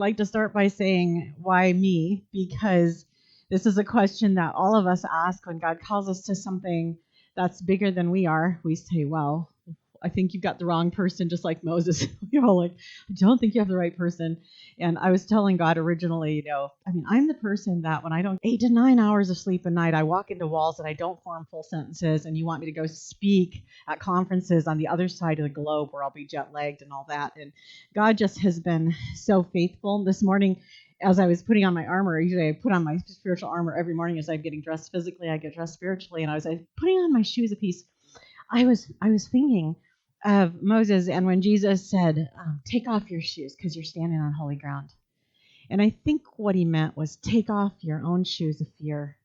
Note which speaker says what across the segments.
Speaker 1: I'd like to start by saying, why me? Because this is a question that all of us ask when God calls us to something that's bigger than we are. We say, well, I think you've got the wrong person, just like Moses. We're all like, I don't think you have the right person. And I was telling God originally, I'm the person that when I don't 8 to 9 hours of sleep a night, I walk into walls and I don't form full sentences, and you want me to go speak at conferences on the other side of the globe where I'll be jet lagged and all that. And God just has been so faithful. This morning, as I was putting on my armor, usually I put on my spiritual armor every morning as I'm getting dressed physically, I get dressed spiritually, and I was putting on my shoes a piece. I was thinking of Moses, and when Jesus said, take off your shoes because you're standing on holy ground. And I think what he meant was take off your own shoes of fear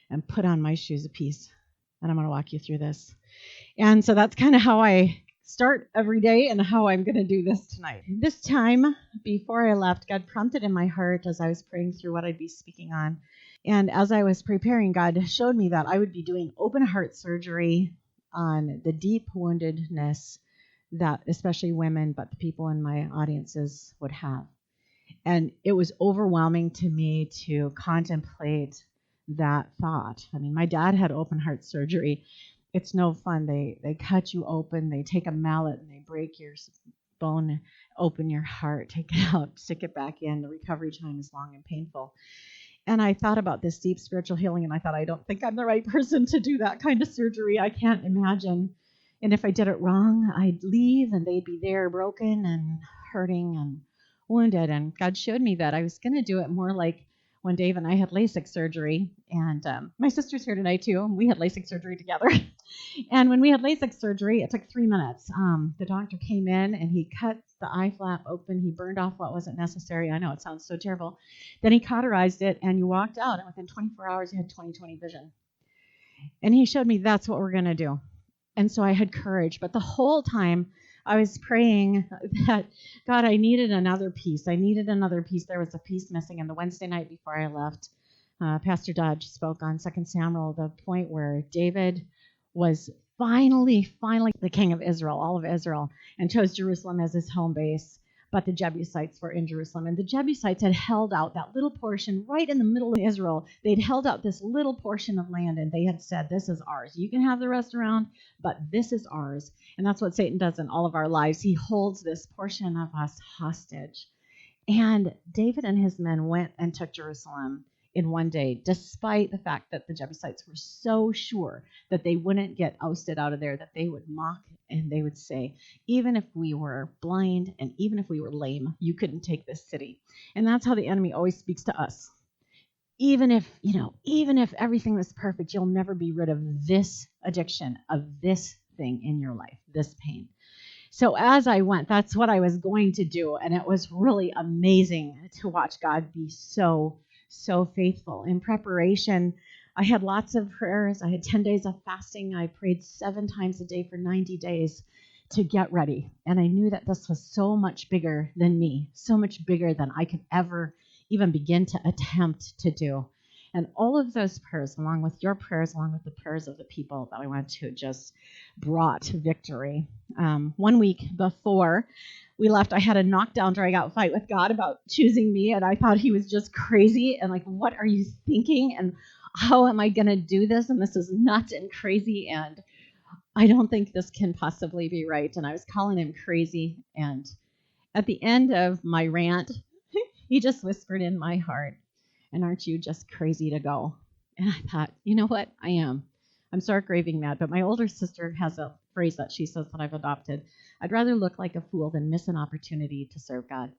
Speaker 1: and put on my shoes of peace. And I'm going to walk you through this. And so that's kind of how I start every day and how I'm going to do this tonight. This time, before I left, God prompted in my heart as I was praying through what I'd be speaking on. And as I was preparing, God showed me that I would be doing open heart surgery on the deep woundedness that especially women, but the people in my audiences would have. And it was overwhelming to me to contemplate that thought. I mean, my dad had open heart surgery. It's no fun. They cut you open, they take a mallet and they break your bone, open your heart, take it out, stick it back in. The recovery time is long and painful. And I thought about this deep spiritual healing, and I thought, I don't think I'm the right person to do that kind of surgery. I can't imagine. And if I did it wrong, I'd leave and they'd be there broken and hurting and wounded. And God showed me that I was going to do it more like when Dave and I had LASIK surgery. And my sister's here tonight too. And we had LASIK surgery together. And when we had LASIK surgery, it took 3 minutes. The doctor came in and he cut the eye flap open. He burned off what wasn't necessary. I know it sounds so terrible. Then he cauterized it and you walked out. And within 24 hours, you had 20/20 vision. And he showed me that's what we're going to do. And so I had courage. But the whole time I was praying that, God, I needed another piece. I needed another piece. There was a piece missing. And the Wednesday night before I left, Pastor Dodge spoke on 2 Samuel, the point where David was finally the king of Israel, all of Israel, and chose Jerusalem as his home base. But the Jebusites were in Jerusalem. And the Jebusites had held out that little portion right in the middle of Israel. They'd held out this little portion of land, and they had said, this is ours. You can have the rest around, but this is ours. And that's what Satan does in all of our lives. He holds this portion of us hostage. And David and his men went and took Jerusalem in one day, despite the fact that the Jebusites were so sure that they wouldn't get ousted out of there, that they would mock and they would say, even if we were blind and even if we were lame, you couldn't take this city. And that's how the enemy always speaks to us. Even if everything was perfect, you'll never be rid of this addiction, of this thing in your life, this pain. So as I went, that's what I was going to do. And it was really amazing to watch God be so faithful. In preparation, I had lots of prayers. I had 10 days of fasting. I prayed 7 times a day for 90 days to get ready. And I knew that this was so much bigger than me, so much bigger than I could ever even begin to attempt to do. And all of those prayers, along with your prayers, along with the prayers of the people that I went to, just brought victory. 1 week before we left, I had a knockdown, drag-out fight with God about choosing me, and I thought he was just crazy, and like, what are you thinking, and how am I going to do this, and this is nuts and crazy, and I don't think this can possibly be right, and I was calling him crazy, and at the end of my rant, he just whispered in my heart, and aren't you just crazy to go? And I thought, you know what? I am. I'm stark raving mad, but my older sister has a phrase that she says that I've adopted. I'd rather look like a fool than miss an opportunity to serve God.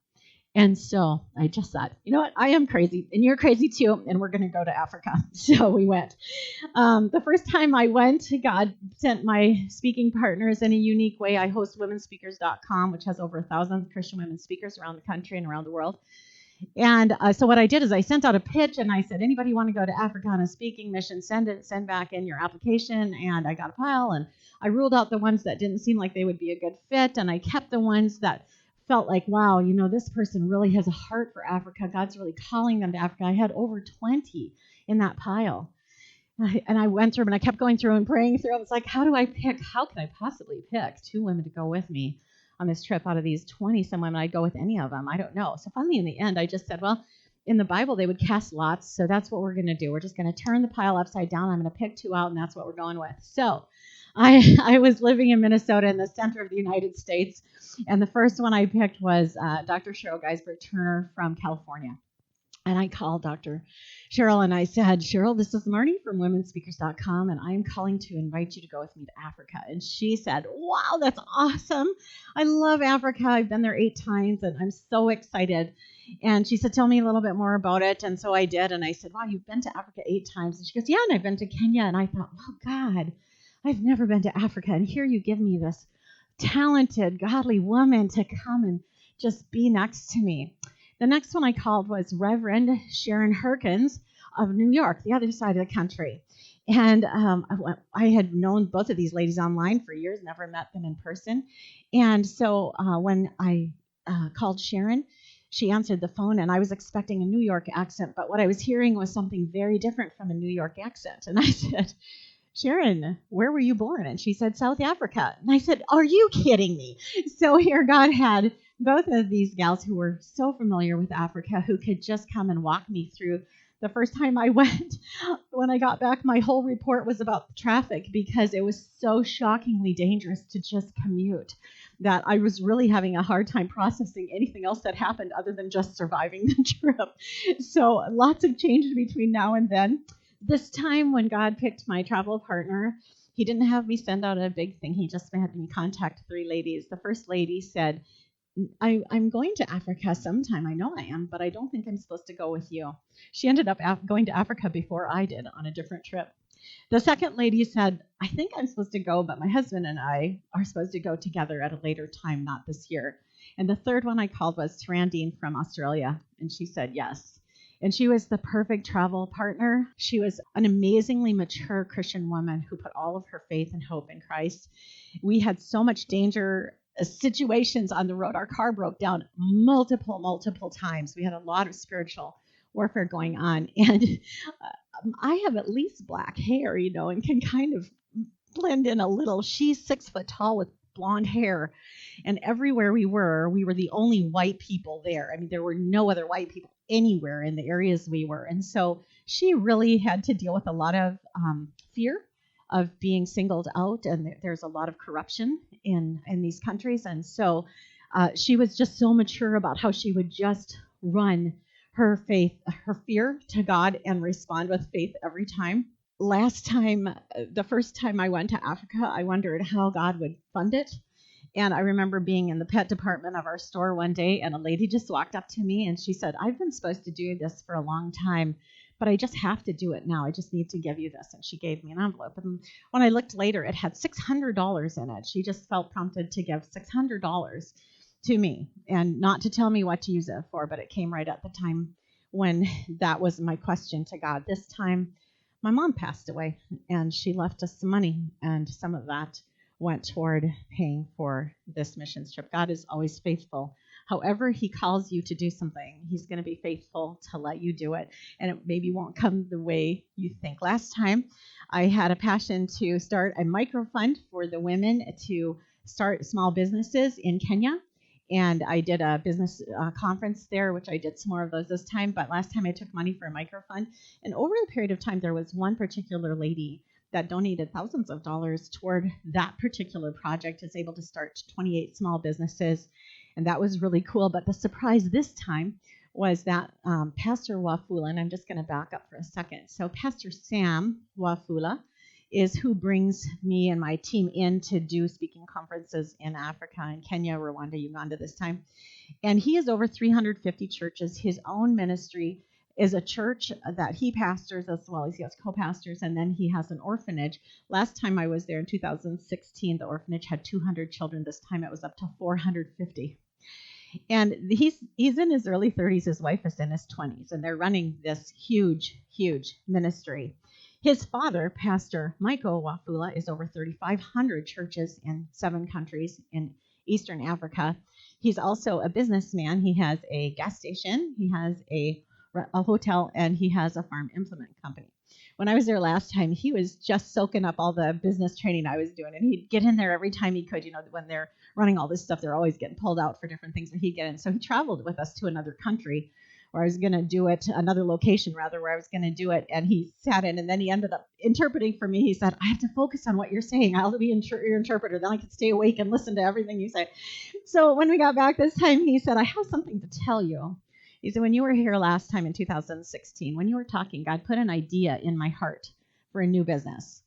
Speaker 1: And so I just thought, you know what? I am crazy, and you're crazy too, and we're going to go to Africa. So we went. The first time I went, God sent my speaking partners in a unique way. I host womenspeakers.com, which has over 1,000 Christian women speakers around the country and around the world. And so what I did is I sent out a pitch, and I said, anybody want to go to Africa on a speaking mission, send back in your application. And I got a pile, and I ruled out the ones that didn't seem like they would be a good fit, and I kept the ones that felt like, wow, this person really has a heart for Africa. God's really calling them to Africa. I had over 20 in that pile. And I went through them, and I kept going through and praying through. I was like, how do I pick? How can I possibly pick 2 women to go with me on this trip out of these 20-some women, I'd go with any of them. I don't know. So finally, in the end, I just said, well, in the Bible, they would cast lots, so that's what we're going to do. We're just going to turn the pile upside down. I'm going to pick two out, and that's what we're going with. So I was living in Minnesota in the center of the United States, and the first one I picked was Dr. Cheryl Geisberg-Turner from California. And I called Dr. Cheryl and I said, Cheryl, this is Marnie from womenspeakers.com, and I'm calling to invite you to go with me to Africa. And she said, wow, that's awesome. I love Africa. I've been there 8 times, and I'm so excited. And she said, tell me a little bit more about it. And so I did. And I said, wow, you've been to Africa 8 times. And she goes, yeah, and I've been to Kenya. And I thought, oh, God, I've never been to Africa. And here you give me this talented, godly woman to come and just be next to me. The next one I called was Reverend Sharon Herkins of New York, the other side of the country. And I had known both of these ladies online for years, never met them in person. And so when I called Sharon, she answered the phone, and I was expecting a New York accent, but what I was hearing was something very different from a New York accent. And I said, Sharon, where were you born? And she said, South Africa. And I said, are you kidding me? So here God had both of these gals who were so familiar with Africa who could just come and walk me through. The first time I went, when I got back, my whole report was about the traffic because it was so shockingly dangerous to just commute that I was really having a hard time processing anything else that happened other than just surviving the trip. So lots have changed between now and then. This time when God picked my travel partner, he didn't have me send out a big thing. He just had me contact 3 ladies. The first lady said, I'm going to Africa sometime. I know I am, but I don't think I'm supposed to go with you. She ended up going to Africa before I did on a different trip. The second lady said, I think I'm supposed to go, but my husband and I are supposed to go together at a later time, not this year. And the third one I called was Tarandine from Australia, and she said yes. And she was the perfect travel partner. She was an amazingly mature Christian woman who put all of her faith and hope in Christ. We had so much danger situations on the road. Our car broke down multiple times. We had a lot of spiritual warfare going on. And I have at least black hair, and can kind of blend in a little. She's 6 foot tall with blonde hair. And everywhere we were the only white people there. I mean, there were no other white people anywhere in the areas we were. And so she really had to deal with a lot of fear of being singled out, and there's a lot of corruption in these countries. And so she was just so mature about how she would just run her fear to God and respond with faith every time. Last time, the first time I went to Africa, I wondered how God would fund it. And I remember being in the pet department of our store one day, and a lady just walked up to me and she said, I've been supposed to do this for a long time, but I just have to do it now. I just need to give you this. And she gave me an envelope. And when I looked later, it had $600 in it. She just felt prompted to give $600 to me, and not to tell me what to use it for, but it came right at the time when that was my question to God. This time, my mom passed away, and she left us some money, and some of that went toward paying for this missions trip. God is always faithful. However he calls you to do something, he's going to be faithful to let you do it, and it maybe won't come the way you think. Last time, I had a passion to start a microfund for the women to start small businesses in Kenya, and I did a business conference there, which I did some more of those this time, but last time I took money for a microfund, and over the period of time, there was one particular lady that donated thousands of dollars toward that particular project, is able to start 28 small businesses, and that was really cool. But the surprise this time was that Pastor Wafula, and I'm just going to back up for a second. So Pastor Sam Wafula is who brings me and my team in to do speaking conferences in Africa, in Kenya, Rwanda, Uganda this time. And he has over 350 churches. His own ministry is a church that he pastors, as well as he has co-pastors, and then he has an orphanage. Last time I was there in 2016, the orphanage had 200 children. This time it was up to 450. And he's in his early 30s. His wife is in his 20s, and they're running this huge ministry. His father, Pastor Michael Wafula, is over 3,500 churches in 7 countries in Eastern Africa. He's also a businessman. He has a gas station. He has a hotel, and he has a farm implement company. When I was there last time, he was just soaking up all the business training I was doing, and he'd get in there every time he could, when they're running all this stuff. They're always getting pulled out for different things that he'd get in. So he traveled with us to another country where I was going to do it, another location rather, where I was going to do it. And he sat in, and then he ended up interpreting for me. He said, I have to focus on what you're saying. I'll be your interpreter. Then I can stay awake and listen to everything you say. So when we got back this time, he said, I have something to tell you. He said, when you were here last time in 2016, when you were talking, God put an idea in my heart for a new business.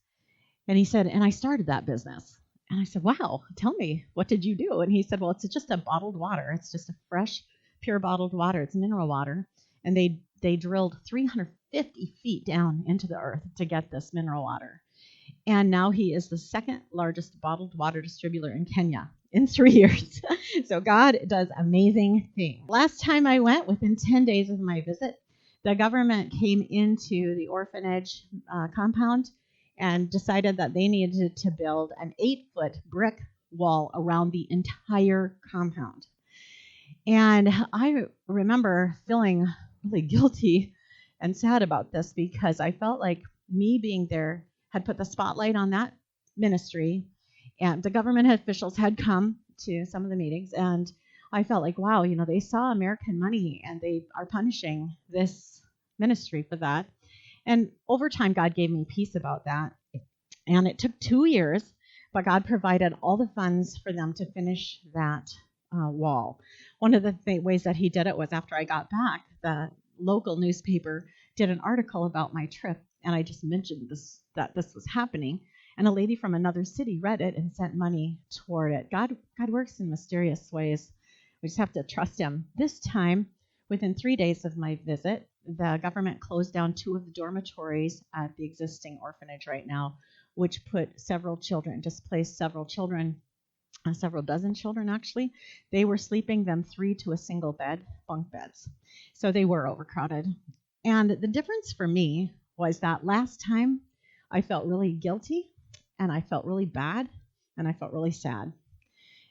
Speaker 1: And he said, and I started that business. And I said, wow, tell me, what did you do? And he said, well, it's just a bottled water. It's just a fresh, pure bottled water. It's mineral water. And they drilled 350 feet down into the earth to get this mineral water. And now he is the second largest bottled water distributor in Kenya in 3 years. So God does amazing things. Last time I went, within 10 days of my visit, the government came into the orphanage compound and decided that they needed to build an 8-foot brick wall around the entire compound. And I remember feeling really guilty and sad about this because I felt like me being there had put the spotlight on that ministry, and the government officials had come to some of the meetings, and I felt like, wow, they saw American money and they are punishing this ministry for that. And over time, God gave me peace about that. And it took 2 years, but God provided all the funds for them to finish that wall. One of the ways that he did it was after I got back, the local newspaper did an article about my trip, and I just mentioned that this was happening. And a lady from another city read it and sent money toward it. God works in mysterious ways. We just have to trust him. This time, within 3 days of my visit, the government closed down 2 of the dormitories at the existing orphanage right now, which put displaced several dozen children actually. They were sleeping them 3 to a single bed, bunk beds. So they were overcrowded. And the difference for me was that last time I felt really guilty, and I felt really bad, and I felt really sad.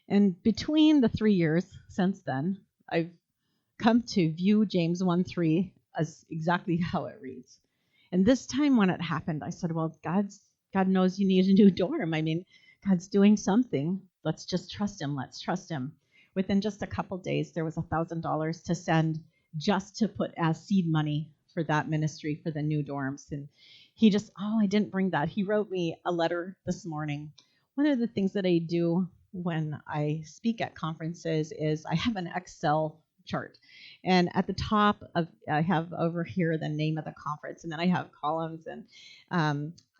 Speaker 1: And between the 3 years since then, I've come to view James 1:3 as exactly how it reads. And this time when it happened, I said, well, God knows you need a new dorm. I mean, God's doing something. Let's just trust him. Let's trust him. Within just a couple days, there was $1,000 to send just to put as seed money for that ministry for the new dorms. And he just, I didn't bring that. He wrote me a letter this morning. One of the things that I do when I speak at conferences is I have an Excel chart. And at the top I have over here the name of the conference, and then I have columns, and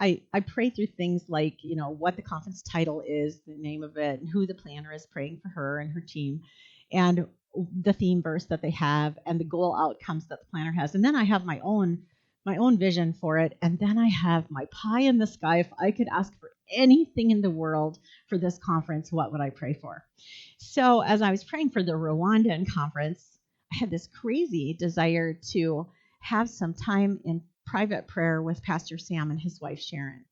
Speaker 1: I pray through things like, what the conference title is, the name of it, and who the planner is praying for her and her team, and the theme verse that they have, and the goal outcomes that the planner has. And then I have my own vision for it, and then I have my pie in the sky. If I could ask for anything in the world for this conference, what would I pray for? So as I was praying for the Rwandan conference, I had this crazy desire to have some time in private prayer with Pastor Sam and his wife Sharon.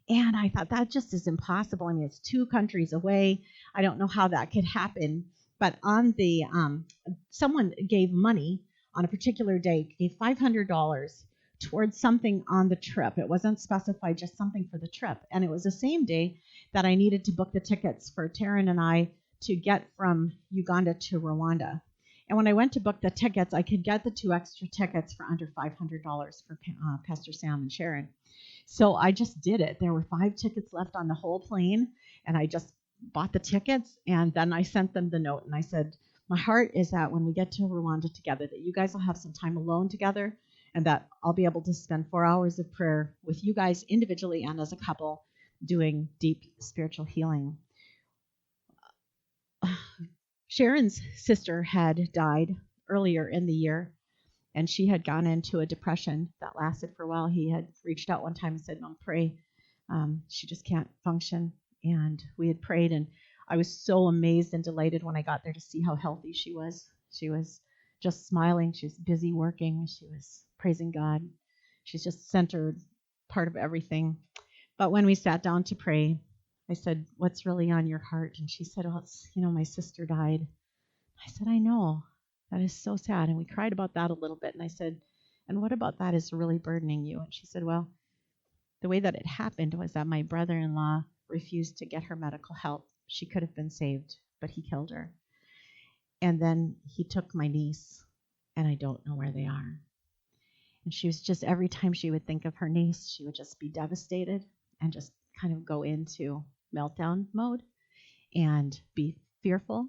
Speaker 1: And I thought that just is impossible. I mean, it's 2 countries away. I don't know how that could happen. But on the someone gave money on a particular day, gave $500 towards something on the trip. It wasn't specified, just something for the trip. And it was the same day that I needed to book the tickets for Taryn and I to get from Uganda to Rwanda. And when I went to book the tickets, I could get the 2 extra tickets for under $500 for Pastor Sam and Sharon. So I just did it. There were 5 tickets left on the whole plane, and I just bought the tickets, and then I sent them the note, and I said, my heart is that when we get to Rwanda together, that you guys will have some time alone together, and that I'll be able to spend 4 hours of prayer with you guys individually and as a couple doing deep spiritual healing. Sharon's sister had died earlier in the year, and she had gone into a depression that lasted for a while. He had reached out one time and said, Mom, pray. She just can't function. And we had prayed, and I was so amazed and delighted when I got there to see how healthy she was. She was just smiling. She was busy working. She was praising God. She's just centered part of everything. But when we sat down to pray, I said, what's really on your heart? And she said, well, it's, my sister died. I said, I know. That is so sad. And we cried about that a little bit. And I said, and what about that is really burdening you? And she said, the way that it happened was that my brother-in-law refused to get her medical help. She could have been saved, but he killed her. And then he took my niece, and I don't know where they are. And she was just, every time she would think of her niece, she would just be devastated and just kind of go into meltdown mode and be fearful.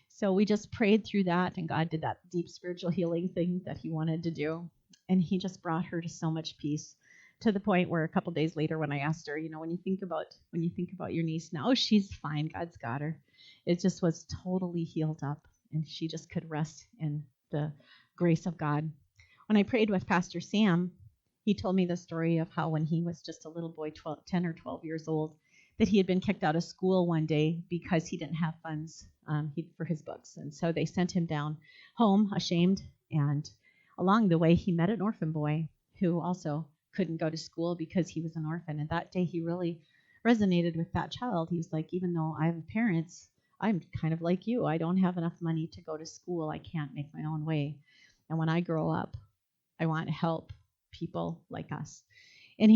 Speaker 1: So we just prayed through that, and God did that deep spiritual healing thing that he wanted to do. And he just brought her to so much peace, to the point where a couple days later, when I asked her, when you think about your niece now, oh, she's fine. God's got her. It just was totally healed up, and she just could rest in the grace of God. When I prayed with Pastor Sam, he told me the story of how when he was just a little boy, 10 or 12 years old, that he had been kicked out of school one day because he didn't have funds for his books. And so they sent him down home, ashamed. And along the way, he met an orphan boy who also couldn't go to school because he was an orphan. And that day, he really resonated with that child. He was like, even though I have parents, I'm kind of like you. I don't have enough money to go to school. I can't make my own way. And when I grow up, I want to help people like us. And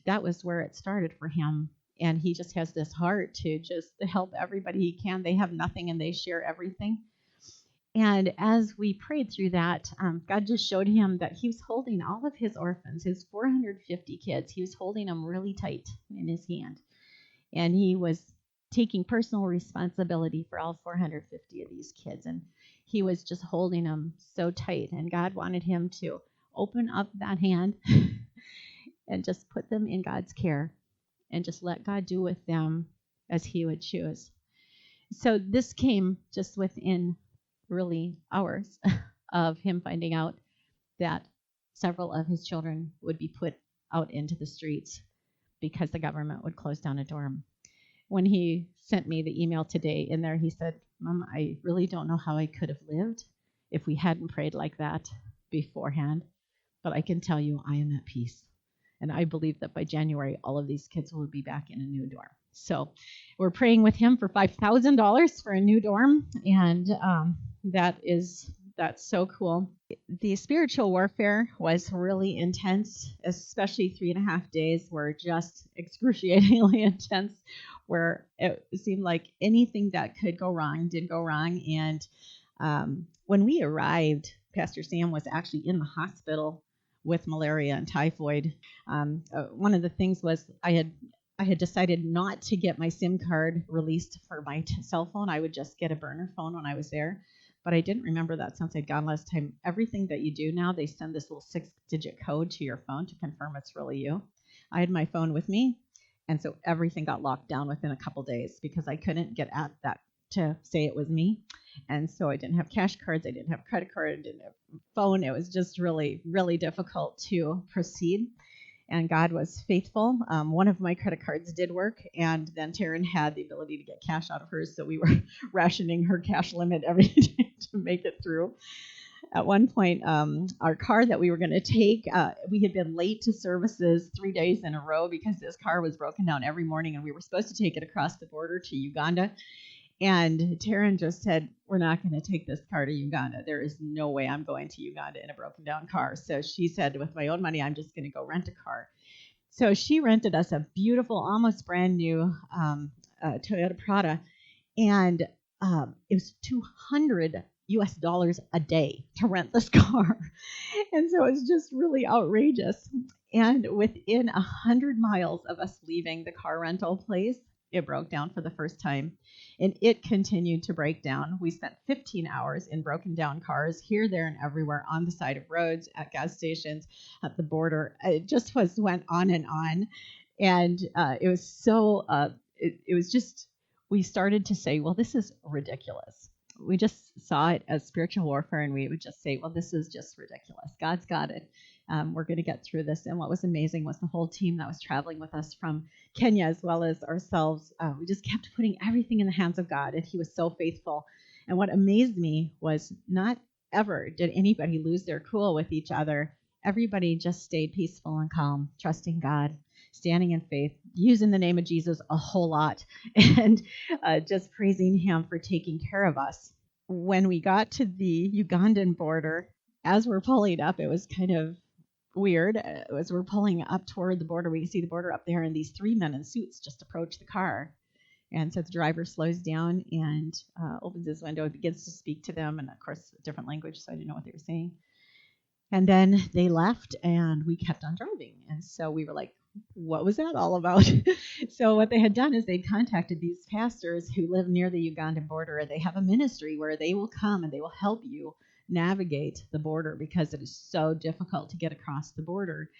Speaker 1: that was where it started for him. And he just has this heart to just help everybody he can. They have nothing and they share everything. And as we prayed through that, God just showed him that he was holding all of his orphans, his 450 kids. He was holding them really tight in his hand. And he was taking personal responsibility for all 450 of these kids. And he was just holding them so tight. And God wanted him to open up that hand and just put them in God's care and just let God do with them as he would choose. So this came just within really hours of him finding out that several of his children would be put out into the streets because the government would close down a dorm. When he sent me the email today, in there he said, Mom, I really don't know how I could have lived if we hadn't prayed like that beforehand, but I can tell you I am at peace. And I believe that by January, all of these kids will be back in a new dorm. So we're praying with him for $5,000 for a new dorm, and that's so cool. The spiritual warfare was really intense, especially 3.5 days were just excruciatingly intense, where it seemed like anything that could go wrong did go wrong. And when we arrived, Pastor Sam was actually in the hospital with malaria and typhoid. One of the things was I had decided not to get my SIM card released for my cell phone. I would just get a burner phone when I was there. But I didn't remember that since I'd gone last time. Everything that you do now, they send this little 6-digit code to your phone to confirm it's really you. I had my phone with me, and so everything got locked down within a couple days because I couldn't get at that to say it was me. And so I didn't have cash cards, I didn't have credit card, I didn't have phone. It was just really, really difficult to proceed. And God was faithful. One of my credit cards did work, and then Taryn had the ability to get cash out of hers, so we were rationing her cash limit every day to make it through. At one point, our car that we were going to take, we had been late to services 3 days in a row because this car was broken down every morning, and we were supposed to take it across the border to Uganda. And Taryn just said, we're not going to take this car to Uganda. There is no way I'm going to Uganda in a broken down car. So she said, with my own money, I'm just going to go rent a car. So she rented us a beautiful, almost brand new Toyota Prado. And it was $200 a day to rent this car. And so it was just really outrageous. And within 100 miles of us leaving the car rental place, it broke down for the first time, and it continued to break down. We spent 15 hours in broken down cars here, there, and everywhere, on the side of roads, at gas stations, at the border. It just went on and on. And it was so, it was just, we started to say, well, this is ridiculous. We just saw it as spiritual warfare, and we would just say, well, this is just ridiculous. God's got it. We're going to get through this. And what was amazing was the whole team that was traveling with us from Kenya, as well as ourselves, we just kept putting everything in the hands of God, and he was so faithful. And what amazed me was not ever did anybody lose their cool with each other. Everybody just stayed peaceful and calm, trusting God, standing in faith, using the name of Jesus a whole lot, and just praising him for taking care of us. When we got to the Ugandan border, as we're pulling up, it was kind of weird. As we're pulling up toward the border, we see the border up there, and these 3 men in suits just approach the car. And so the driver slows down and opens his window and begins to speak to them, and of course, a different language, so I didn't know what they were saying. And then they left, and we kept on driving. And so we were like, what was that all about? So what they had done is they'd contacted these pastors who live near the Ugandan border, and they have a ministry where they will come and they will help you navigate the border because it is so difficult to get across the border.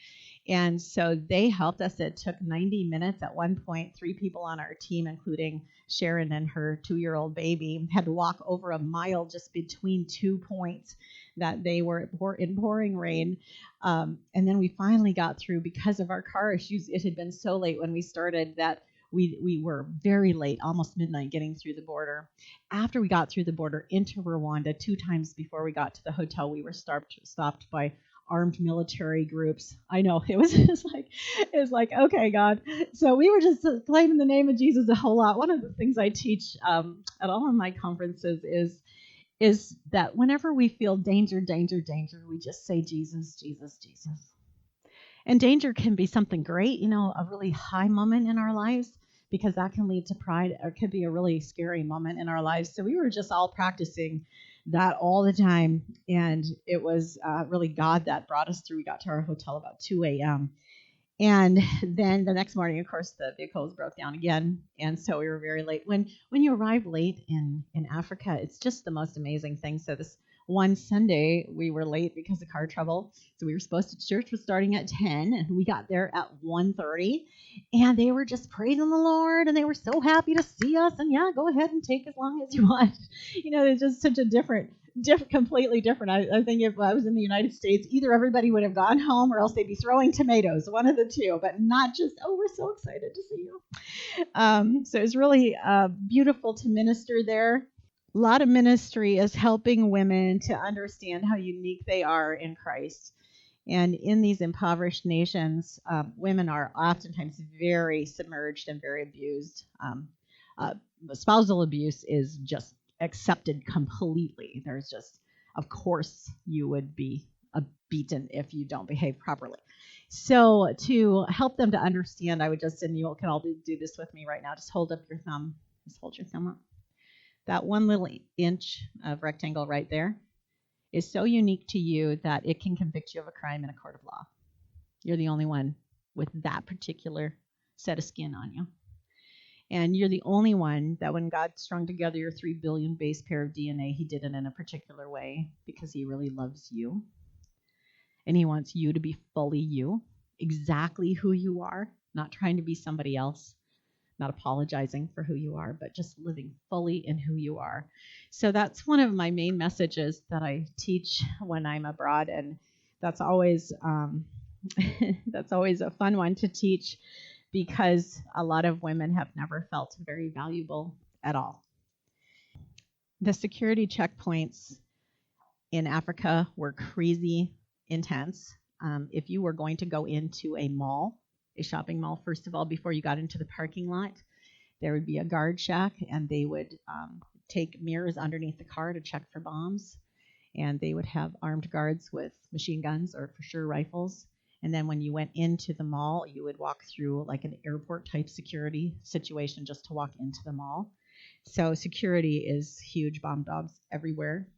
Speaker 1: And so they helped us. It took 90 minutes. At one point, 3 people on our team, including Sharon and her 2-year-old baby, had to walk over a mile just between 2 points that they were in pouring rain. And then we finally got through because of our car issues. It had been so late when we started that we were very late, almost midnight, getting through the border. After we got through the border into Rwanda, 2 times before we got to the hotel, we were stopped by armed military groups. I know, it was like, okay, God. So we were just claiming the name of Jesus a whole lot. One of the things I teach at all of my conferences is that whenever we feel danger, we just say Jesus, Jesus, Jesus. And danger can be something great, a really high moment in our lives, because that can lead to pride, or it could be a really scary moment in our lives. So we were just all practicing that all the time, and it was really God that brought us through. We got to our hotel about 2 a.m., and then the next morning, of course, the vehicles broke down again, and so we were very late. When you arrive late in Africa, it's just the most amazing thing. So this one Sunday, we were late because of car trouble. So we were supposed to, church was starting at 10, and we got there at 1:30, and they were just praising the Lord, and they were so happy to see us, and yeah, go ahead and take as long as you want. It's just such a completely different. I think if I was in the United States, either everybody would have gone home or else they'd be throwing tomatoes, one of the two, but not just, oh, we're so excited to see you. So it's really beautiful to minister there. A lot of ministry is helping women to understand how unique they are in Christ. And in these impoverished nations, women are oftentimes very submerged and very abused. Spousal abuse is just accepted completely. There's just, of course, you would be beaten if you don't behave properly. So to help them to understand, I would just, and you can all do this with me right now, just hold up your thumb. Just hold your thumb up. That one little inch of rectangle right there is so unique to you that it can convict you of a crime in a court of law. You're the only one with that particular set of skin on you. And you're the only one that when God strung together your 3 billion base pair of DNA, he did it in a particular way because he really loves you. And he wants you to be fully you, exactly who you are, not trying to be somebody else, not apologizing for who you are, but just living fully in who you are. So that's one of my main messages that I teach when I'm abroad, and that's always that's always a fun one to teach, because a lot of women have never felt very valuable at all. The security checkpoints in Africa were crazy intense. If you were going to go into a mall, a shopping mall, first of all, before you got into the parking lot, there would be a guard shack, and they would take mirrors underneath the car to check for bombs, and they would have armed guards with machine guns or for sure rifles. And then when you went into the mall, you would walk through like an airport type security situation just to walk into the mall. So security is huge, bomb dogs everywhere.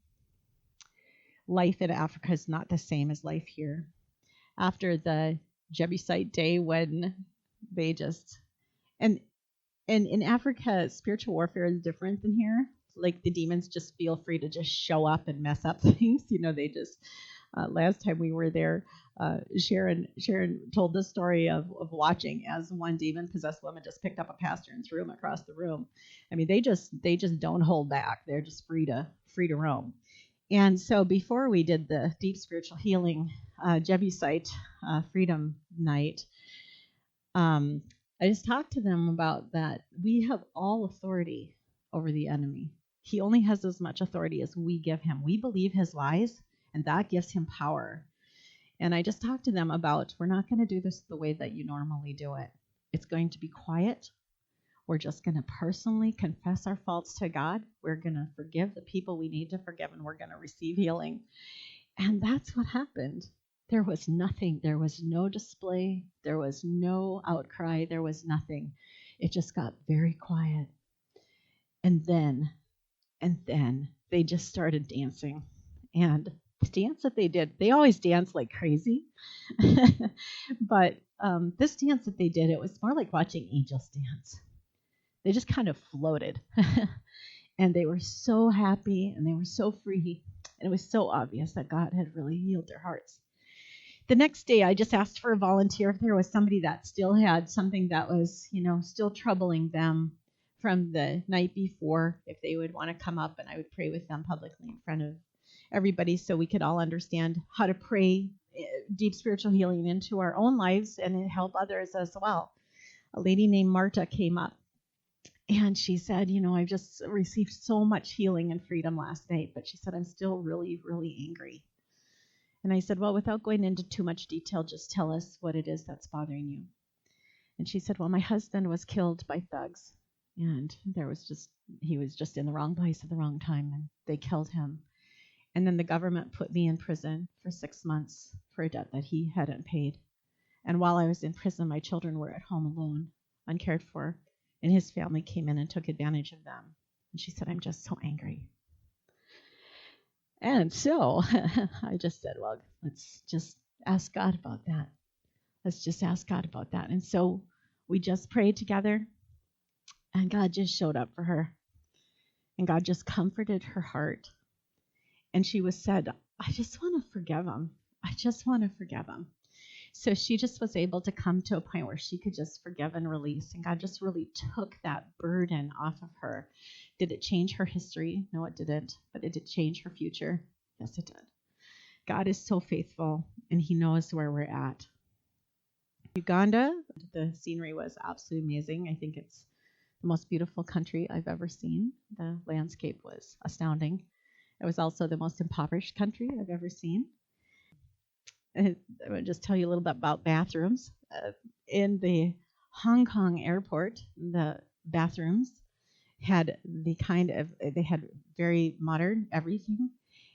Speaker 1: Life in Africa is not the same as life here. After the Jebusite day, when they just, and in Africa, spiritual warfare is different than here. Like the demons just feel free to just show up and mess up things. They just, last time we were there, Sharon told the story of watching as one demon-possessed woman just picked up a pastor and threw him across the room. I mean, they just don't hold back. They're just free to roam. And so before we did the deep spiritual healing Jebusite Freedom Night, I just talked to them about that. We have all authority over the enemy. He only has as much authority as we give him. We believe his lies, and that gives him power. And I just talked to them about, we're not going to do this the way that you normally do it. It's going to be quiet. We're just going to personally confess our faults to God. We're going to forgive the people we need to forgive, and we're going to receive healing. And that's what happened. There was nothing. There was no display. There was no outcry. There was nothing. It just got very quiet. And then they just started dancing. And the dance that they did, they always dance like crazy. But this dance that they did, it was more like watching angels dance. They just kind of floated. And they were so happy and they were so free. And it was so obvious that God had really healed their hearts. The next day, I just asked for a volunteer if there was somebody that still had something that was, still troubling them from the night before, if they would want to come up, and I would pray with them publicly in front of everybody so we could all understand how to pray deep spiritual healing into our own lives and help others as well. A lady named Marta came up, and she said, I just received so much healing and freedom last night, but she said, I'm still really, really angry. And I said, well, without going into too much detail, just tell us what it is that's bothering you. And she said, well, my husband was killed by thugs, and he was just in the wrong place at the wrong time, and they killed him. And then the government put me in prison for 6 months for a debt that he hadn't paid. And while I was in prison, my children were at home alone, uncared for, and his family came in and took advantage of them. And she said, I'm just so angry. And so I just said, well, let's just ask God about that. Let's just ask God about that. And so we just prayed together, and God just showed up for her. And God just comforted her heart. And she said, I just want to forgive him. I just want to forgive him. So she just was able to come to a point where she could just forgive and release. And God just really took that burden off of her. Did it change her history? No, it didn't. But did it change her future? Yes, it did. God is so faithful, and he knows where we're at. Uganda, the scenery was absolutely amazing. I think it's the most beautiful country I've ever seen. The landscape was astounding. It was also the most impoverished country I've ever seen. And I will just tell you a little bit about bathrooms. In the Hong Kong airport, the bathrooms had they had very modern everything,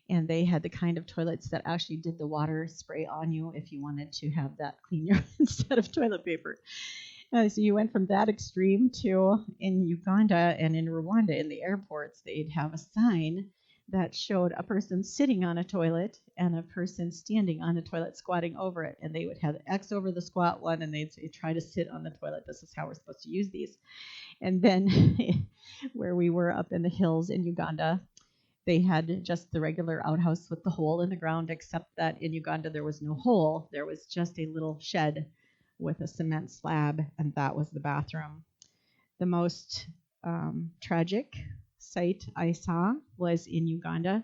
Speaker 1: and they had the kind of toilets that actually did the water spray on you if you wanted to have that clean your instead of toilet paper. So you went from that extreme to in Uganda and in Rwanda in the airports, they'd have a sign that showed a person sitting on a toilet and a person standing on the toilet squatting over it. And they would have X over the squat one, and they'd say, try to sit on the toilet. This is how we're supposed to use these. And then where we were up in the hills in Uganda, they had just the regular outhouse with the hole in the ground, except that in Uganda there was no hole. There was just a little shed with a cement slab, and that was the bathroom. The most tragic sight I saw was in Uganda.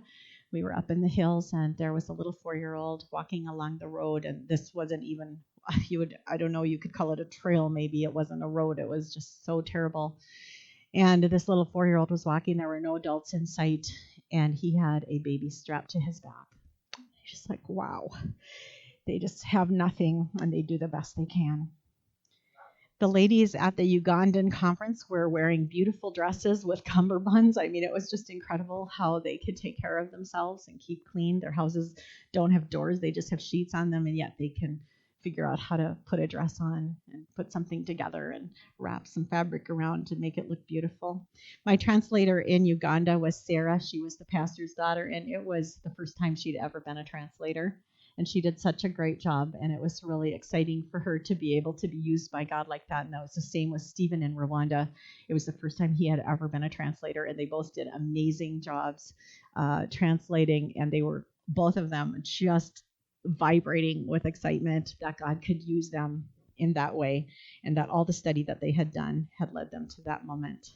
Speaker 1: We were up in the hills, and there was a little 4-year-old walking along the road, and this wasn't even, I don't know, you could call it a trail maybe. It wasn't a road. It was just so terrible. And this little 4-year-old was walking. There were no adults in sight, and he had a baby strapped to his back. Just like, wow. They just have nothing, and they do the best they can. The ladies at the Ugandan conference were wearing beautiful dresses with cummerbunds. I mean, it was just incredible how they could take care of themselves and keep clean. Their houses don't have doors. They just have sheets on them, and yet they can figure out how to put a dress on and put something together and wrap some fabric around to make it look beautiful. My translator in Uganda was Sarah. She was the pastor's daughter, and it was the first time she'd ever been a translator. And she did such a great job, and it was really exciting for her to be able to be used by God like that. And that was the same with Stephen in Rwanda. It was the first time he had ever been a translator, and they both did amazing jobs translating, and they were, both of them, just vibrating with excitement that God could use them in that way, and that all the study that they had done had led them to that moment.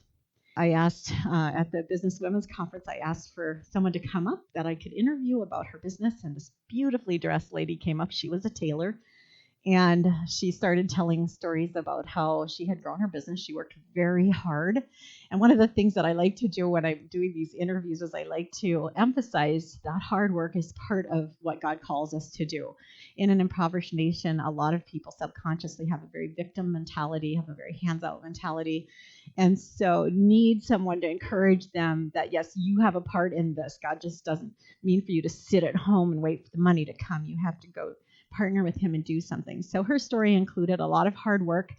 Speaker 1: I asked at the Business Women's Conference, I asked for someone to come up that I could interview about her business, and this beautifully dressed lady came up. She was a tailor, and she started telling stories about how she had grown her business. She worked very hard, and one of the things that I like to do when I'm doing these interviews is I like to emphasize that hard work is part of what God calls us to do. In an impoverished nation, a lot of people subconsciously have a very victim mentality, have a very hands-out mentality, and so need someone to encourage them that, yes, you have a part in this. God just doesn't mean for you to sit at home and wait for the money to come. You have to go partner with him and do something. So her story included a lot of hard work,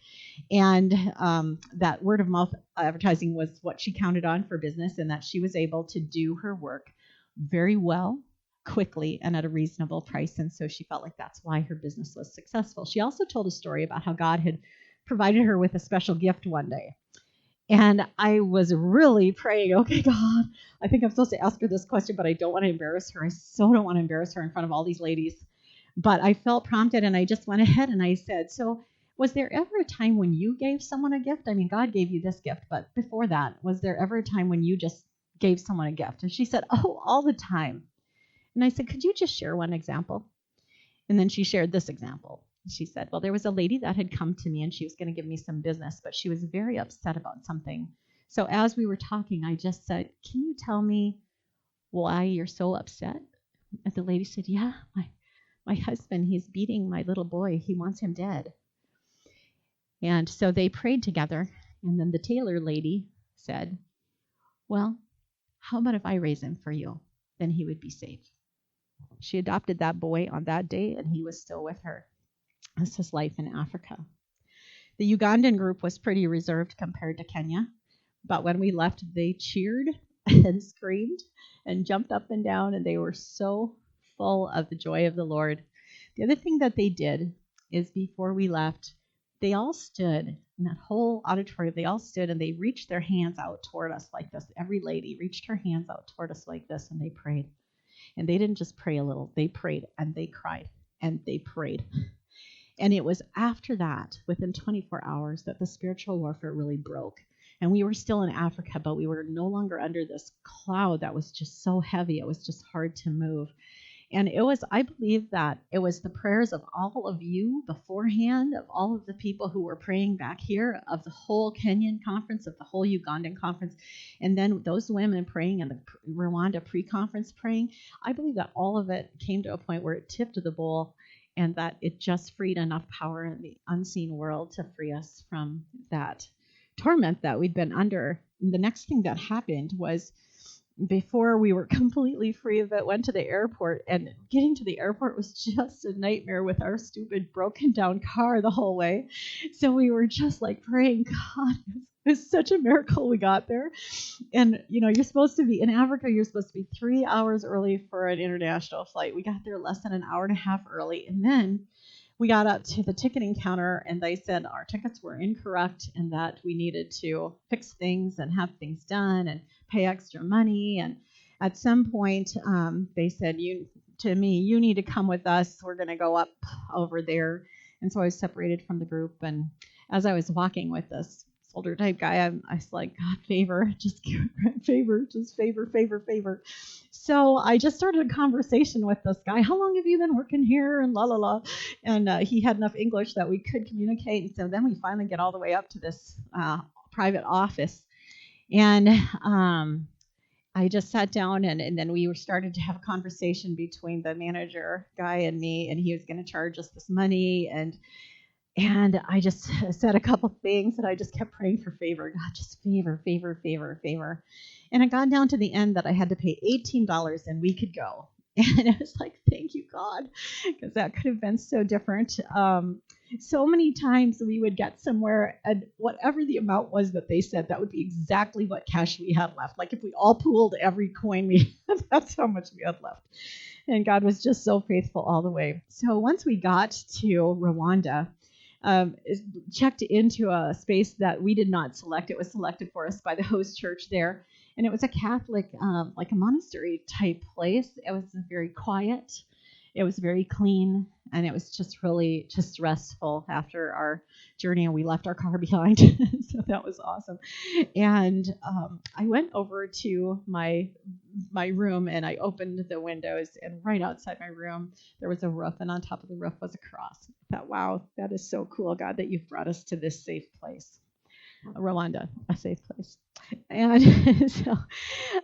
Speaker 1: and that word of mouth advertising was what she counted on for business, and that she was able to do her work very well, quickly, and at a reasonable price. And so she felt like that's why her business was successful. She also told a story about how God had provided her with a special gift one day. And I was really praying, okay, God, I think I'm supposed to ask her this question, but I don't want to embarrass her. I so don't want to embarrass her in front of all these ladies. But I felt prompted, and I just went ahead and I said, so was there ever a time when you gave someone a gift? I mean, God gave you this gift, but before that, was there ever a time when you just gave someone a gift? And she said, oh, all the time. And I said, could you just share one example? And then she shared this example. She said, well, there was a lady that had come to me, and she was going to give me some business, but she was very upset about something. So as we were talking, I just said, can you tell me why you're so upset? And the lady said, yeah, my husband, he's beating my little boy. He wants him dead. And so they prayed together. And then the tailor lady said, well, how about if I raise him for you? Then he would be saved. She adopted that boy on that day, and he was still with her. This is life in Africa. The Ugandan group was pretty reserved compared to Kenya, but when we left, they cheered and screamed and jumped up and down, and they were so full of the joy of the Lord. The other thing that they did is before we left, they all stood in that whole auditorium. They all stood and they reached their hands out toward us like this. Every lady reached her hands out toward us like this, and they prayed. And they didn't just pray a little. They prayed and they cried and they prayed. And it was after that, within 24 hours, that the spiritual warfare really broke. And we were still in Africa, but we were no longer under this cloud that was just so heavy. It was just hard to move. And it was, I believe that it was the prayers of all of you beforehand, of all of the people who were praying back here, of the whole Kenyan conference, of the whole Ugandan conference, and then those women praying and the Rwanda pre-conference praying. I believe that all of it came to a point where it tipped the bowl, and that it just freed enough power in the unseen world to free us from that torment that we'd been under. And the next thing that happened was, before we were completely free of it, went to the airport, and getting to the airport was just a nightmare with our stupid broken down car the whole way. So we were just like praying, God, it's such a miracle we got there. And you're supposed to be in Africa, you're supposed to be 3 hours early for an international flight. We got there less than an hour and a half early, and then we got up to the ticketing counter, and they said our tickets were incorrect and that we needed to fix things and have things done and pay extra money. And at some point, they said, you need to come with us. We're going to go up over there. And so I was separated from the group. And as I was walking with this older type guy, I was like, God, favor, just favor, just favor. So I just started a conversation with this guy. How long have you been working here? And la, la, la. And he had enough English that we could communicate. And so then we finally get all the way up to this private office. And I just sat down, and then we started to have a conversation between the manager guy and me, and he was going to charge us this money. And I just said a couple things, and I just kept praying for favor. God, just favor. And it got down to the end that I had to pay $18 and we could go. And it was like, thank you, God, because that could have been so different. So many times we would get somewhere, and whatever the amount was that they said, that would be exactly what cash we had left. Like if we all pooled every coin we had, that's how much we had left. And God was just so faithful all the way. So once we got to Rwanda, checked into a space that we did not select. It was selected for us by the host church there. And it was a Catholic, like a monastery type place. It was very quiet. It was very clean. And it was just really just restful after our journey. And we left our car behind. So that was awesome. And I went over to my room, and I opened the windows. And right outside my room, there was a roof. And on top of the roof was a cross. I thought, wow, that is so cool, God, that you've brought us to this safe place. Rwanda, a safe place. And so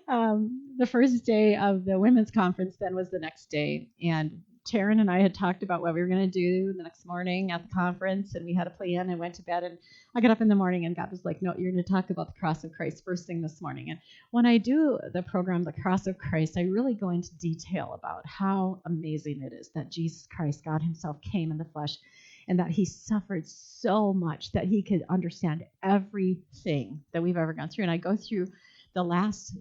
Speaker 1: the first day of the women's conference then was the next day. And Taryn and I had talked about what we were going to do the next morning at the conference, and we had a plan and went to bed. And I got up in the morning, and God was like, no, you're going to talk about the cross of Christ first thing this morning. And when I do the program, The Cross of Christ, I really go into detail about how amazing it is that Jesus Christ, God himself, came in the flesh and that he suffered so much that he could understand everything that we've ever gone through. And I go through the last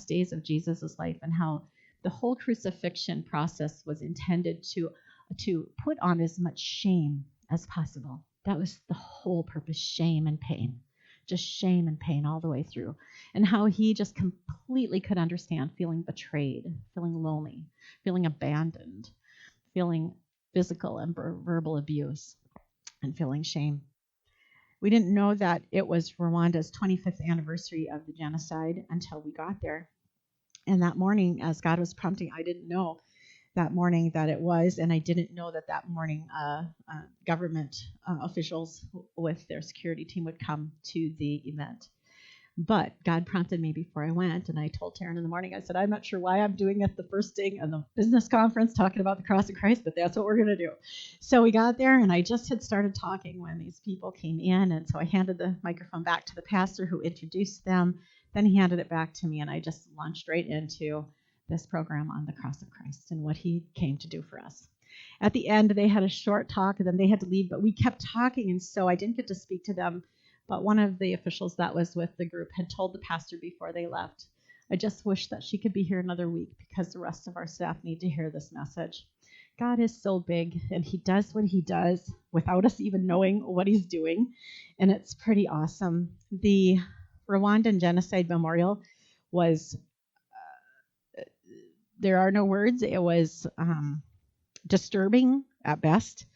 Speaker 1: days of Jesus' life and how the whole crucifixion process was intended to put on as much shame as possible. That was the whole purpose, shame and pain. Just shame and pain all the way through. And how he just completely could understand feeling betrayed, feeling lonely, feeling abandoned, feeling physical and verbal abuse, and feeling shame. We didn't know that it was Rwanda's 25th anniversary of the genocide until we got there. And that morning, as God was prompting, I didn't know that morning that it was, and I didn't know that morning government officials with their security team would come to the event. But God prompted me before I went, and I told Taryn in the morning, I said, I'm not sure why I'm doing it the first day of the business conference, talking about the cross of Christ, but that's what we're going to do. So we got there, and I just had started talking when these people came in, and so I handed the microphone back to the pastor who introduced them. Then he handed it back to me, and I just launched right into this program on the cross of Christ and what he came to do for us. At the end, they had a short talk, and then they had to leave, but we kept talking, and so I didn't get to speak to them. But one of the officials that was with the group had told the pastor before they left, I just wish that she could be here another week because the rest of our staff need to hear this message. God is so big, and he does what he does without us even knowing what he's doing, and it's pretty awesome. The Rwandan Genocide Memorial was, there are no words, it was disturbing at best.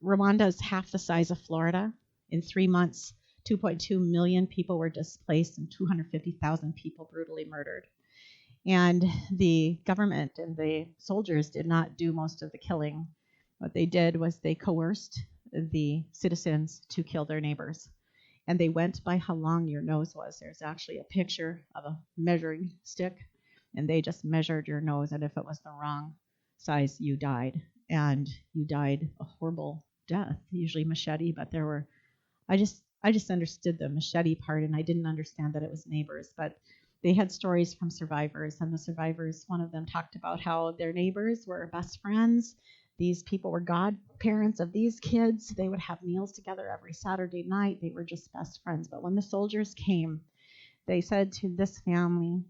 Speaker 1: Rwanda is half the size of Florida. In 3 months, 2.2 million people were displaced and 250,000 people brutally murdered. And the government and the soldiers did not do most of the killing. What they did was they coerced the citizens to kill their neighbors. And they went by how long your nose was. There's actually a picture of a measuring stick, and they just measured your nose, and if it was the wrong size, you died. And you died a horrible death, usually machete, but there were, I just understood the machete part, and I didn't understand that it was neighbors, but they had stories from survivors, and the survivors, one of them talked about how their neighbors were best friends. These people were godparents of these kids. They would have meals together every Saturday night. They were just best friends. But when the soldiers came, they said to this family,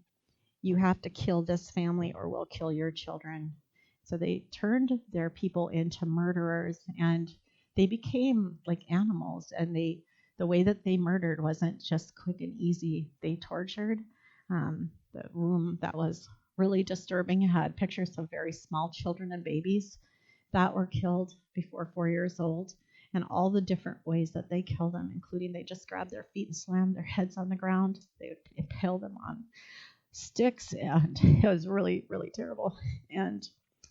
Speaker 1: you have to kill this family or we'll kill your children. So they turned their people into murderers, and they became like animals. And the way that they murdered wasn't just quick and easy. They tortured. The room that was really disturbing had pictures of very small children and babies that were killed before 4 years old, and all the different ways that they killed them, including they just grabbed their feet and slammed their heads on the ground. They would impale them on sticks, and it was really, really terrible. And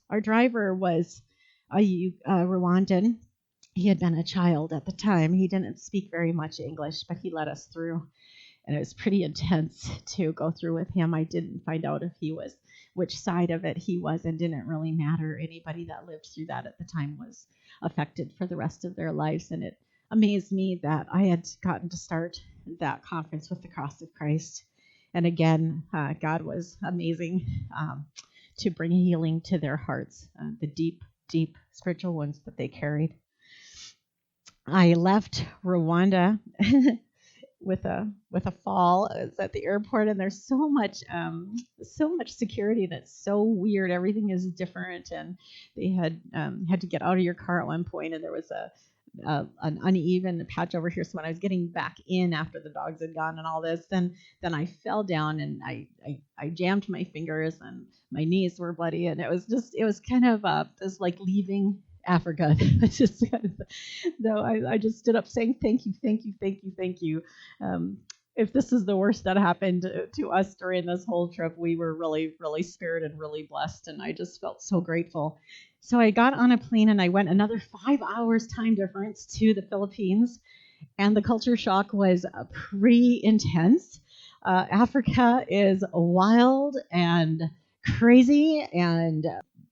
Speaker 1: our driver was a Rwandan. He had been a child at the time. He didn't speak very much English, but he let us through. And it was pretty intense to go through with him. I didn't find out if he was, which side of it he was, and didn't really matter. Anybody that lived through that at the time was affected for the rest of their lives. And it amazed me that I had gotten to start that conference with the cross of Christ. And again, God was amazing to bring healing to their hearts, the deep, deep spiritual wounds that they carried. I left Rwanda with a fall. I was at the airport, and there's so much security that's so weird. Everything is different, and they had to get out of your car at one point, and there was an uneven patch over here. So when I was getting back in after the dogs had gone and all this, then I fell down, and I jammed my fingers, and my knees were bloody, and it was kind of it was like leaving Africa. It's just kind of, though I just stood up saying thank you, thank you, thank you, thank you. If this is the worst that happened to us during this whole trip, we were really, really spared and really blessed, and I just felt so grateful. So I got on a plane, and I went another 5 hours time difference to the Philippines, and the culture shock was pretty intense. Africa is wild and crazy, and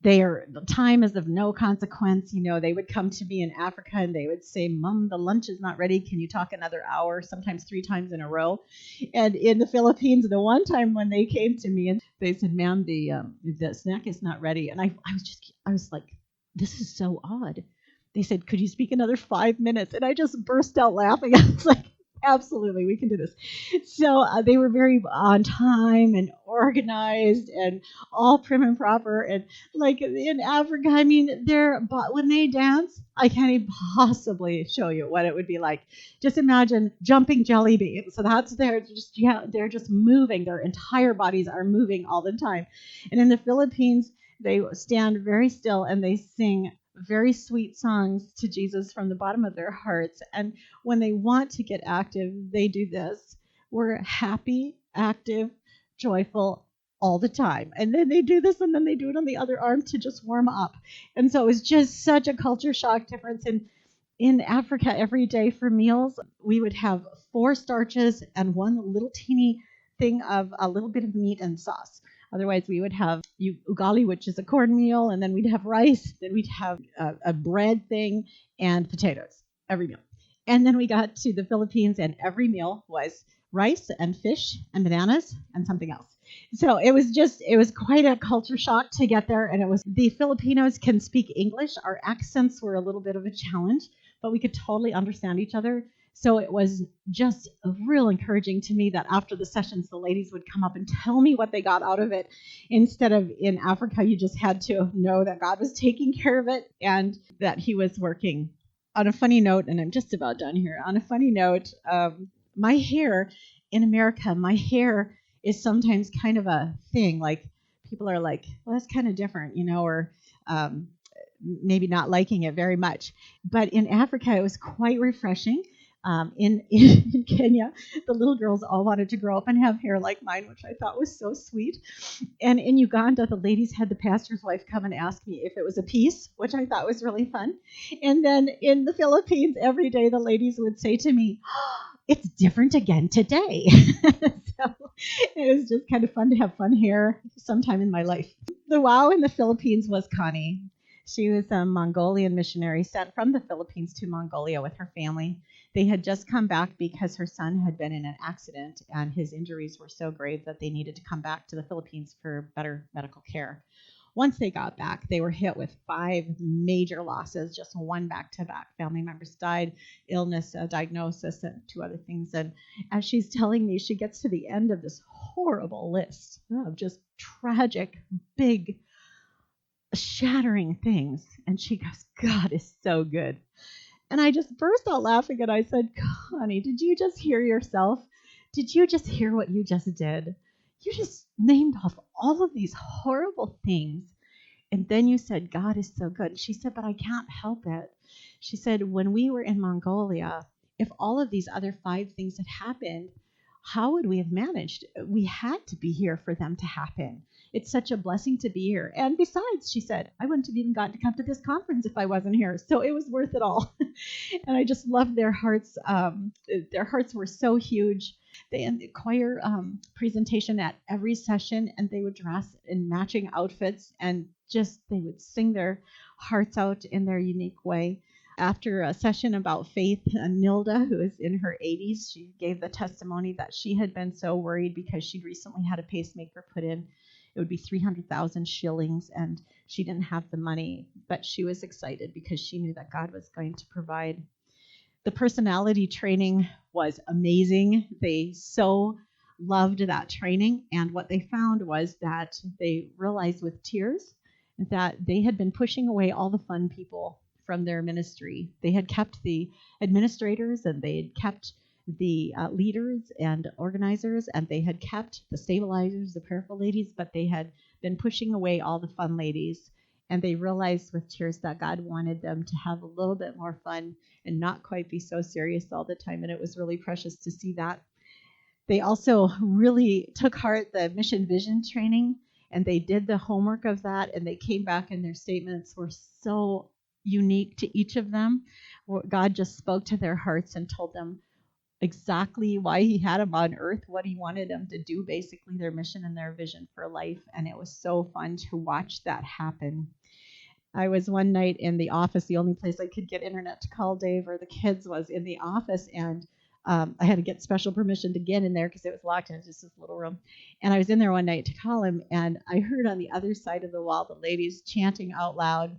Speaker 1: the time is of no consequence. You know, they would come to me in Africa and they would say, Mom, the lunch is not ready. Can you talk another hour? Sometimes 3 times in a row. And in the Philippines, the one time when they came to me and they said, Ma'am, the snack is not ready. And I was like this is so odd. They said, could you speak another 5 minutes? And I just burst out laughing. I was like, absolutely, we can do this. So they were very on time and organized and all prim and proper. And like in Africa, I mean, but when they dance, I can't even possibly show you what it would be like. Just imagine jumping jelly beans. So that's they're just moving. Their entire bodies are moving all the time. And in the Philippines, they stand very still and they sing very sweet songs to Jesus from the bottom of their hearts. And when they want to get active, they do this. We're happy, active, joyful all the time. And then they do this and then they do it on the other arm to just warm up. And so it was just such a culture shock difference. In Africa, every day for meals, we would have 4 starches and one little teeny thing of a little bit of meat and sauce. Otherwise, we would have ugali, which is a cornmeal, and then we'd have rice, then we'd have a bread thing, and potatoes every meal. And then we got to the Philippines, and every meal was rice and fish and bananas and something else. So it was quite a culture shock to get there. And the Filipinos can speak English. Our accents were a little bit of a challenge, but we could totally understand each other. So it was just real encouraging to me that after the sessions, the ladies would come up and tell me what they got out of it. Instead of in Africa, you just had to know that God was taking care of it and that he was working. On a funny note, and I'm just about done here, on a funny note, my hair in America, my hair is sometimes kind of a thing. Like people are like, well, that's kind of different, or maybe not liking it very much. But in Africa, it was quite refreshing. In Kenya, the little girls all wanted to grow up and have hair like mine, which I thought was so sweet. And in Uganda, the ladies had the pastor's wife come and ask me if it was a piece, which I thought was really fun. And then in the Philippines, every day the ladies would say to me, oh, it's different again today. So it was just kind of fun to have fun hair sometime in my life. The wow in the Philippines was Connie. She was a Mongolian missionary sent from the Philippines to Mongolia with her family. They had just come back because her son had been in an accident and his injuries were so grave that they needed to come back to the Philippines for better medical care. Once they got back, they were hit with 5 major losses, just one back-to-back. Family members died, illness, diagnosis, and 2 other things. And as she's telling me, she gets to the end of this horrible list of just tragic, big, shattering things. And she goes, God is so good. And I just burst out laughing and I said, Connie, did you just hear yourself? Did you just hear what you just did? You just named off all of these horrible things. And then you said, God is so good. And she said, but I can't help it. She said, when we were in Mongolia, if all of these other 5 things had happened, how would we have managed? We had to be here for them to happen. It's such a blessing to be here. And besides, she said, I wouldn't have even gotten to come to this conference if I wasn't here. So it was worth it all. And I just loved their hearts. Their hearts were so huge. They had the choir presentation at every session, and they would dress in matching outfits and just they would sing their hearts out in their unique way. After a session about faith, Nilda, who is in her 80s, she gave the testimony that she had been so worried because she'd recently had a pacemaker put in. It would be 300,000 shillings, and she didn't have the money, but she was excited because she knew that God was going to provide. The personality training was amazing. They so loved that training, and what they found was that they realized with tears that they had been pushing away all the fun people from their ministry. They had kept the administrators, and they had kept the leaders and organizers, and they had kept the stabilizers, the prayerful ladies, but they had been pushing away all the fun ladies. And they realized with tears that God wanted them to have a little bit more fun and not quite be so serious all the time. And it was really precious to see that. They also really took heart the mission vision training, and they did the homework of that, and they came back and their statements were so unique to each of them. God just spoke to their hearts and told them exactly why he had them on earth, what he wanted them to do, basically their mission and their vision for life. And it was so fun to watch that happen. I was one night in the office, the only place I could get internet to call Dave or the kids was in the office, and I had to get special permission to get in there because it was locked and it was just this little room. And I was in there one night to call him, and I heard on the other side of the wall the ladies chanting out loud,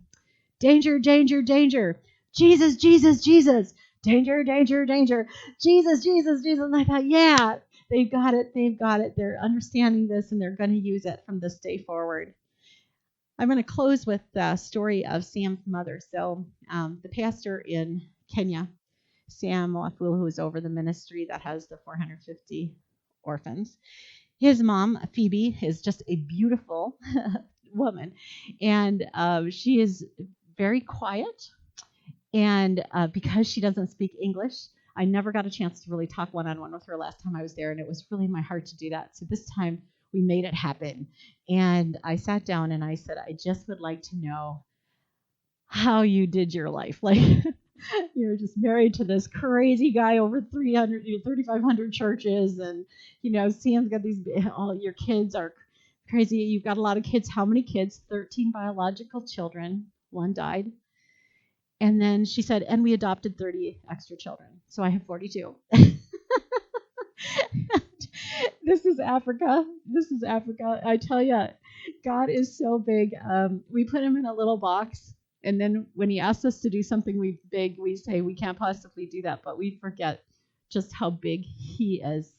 Speaker 1: danger, danger, danger, Jesus, Jesus, Jesus, danger, danger, danger, Jesus, Jesus, Jesus. And I thought, yeah, they've got it. They've got it. They're understanding this, and they're going to use it from this day forward. I'm going to close with the story of Sam's mother. So the pastor in Kenya, Sam Wafula, who is over the ministry that has the 450 orphans, his mom, Phoebe, is just a beautiful woman. And she is very quiet. And because she doesn't speak English, I never got a chance to really talk one-on-one with her last time I was there. And it was really in my heart to do that. So this time we made it happen. And I sat down and I said, I just would like to know how you did your life. Like, you're just married to this crazy guy over 3,500 churches. And, Sam's got all your kids are crazy. You've got a lot of kids. How many kids? 13 biological children. One died. And then she said, and we adopted 30 extra children. So I have 42. This is Africa. This is Africa. I tell you, God is so big. We put him in a little box. And then when he asks us to do something big, we say we can't possibly do that. But we forget just how big he is.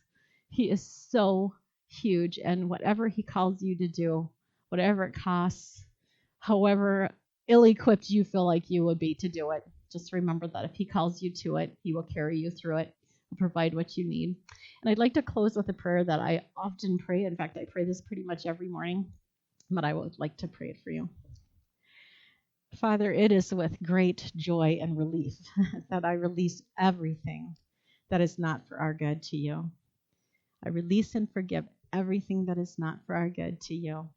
Speaker 1: He is so huge. And whatever he calls you to do, whatever it costs, however ill-equipped you feel like you would be to do it, just remember that if he calls you to it, he will carry you through it and provide what you need. And I'd like to close with a prayer that I often pray. In fact, I pray this pretty much every morning, but I would like to pray it for you. Father, it is with great joy and relief that I release everything that is not for our good to you. I release and forgive everything that is not for our good to you.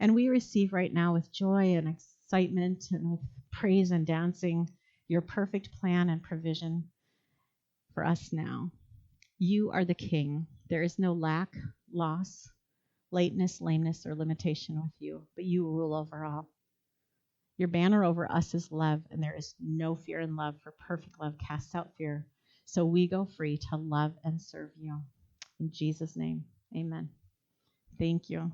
Speaker 1: And we receive right now with joy and excitement and with praise and dancing your perfect plan and provision for us now. You are the King. There is no lack, loss, lateness, lameness, or limitation with you, but you rule over all. Your banner over us is love, and there is no fear in love, for perfect love casts out fear. So we go free to love and serve you. In Jesus' name, amen. Thank you.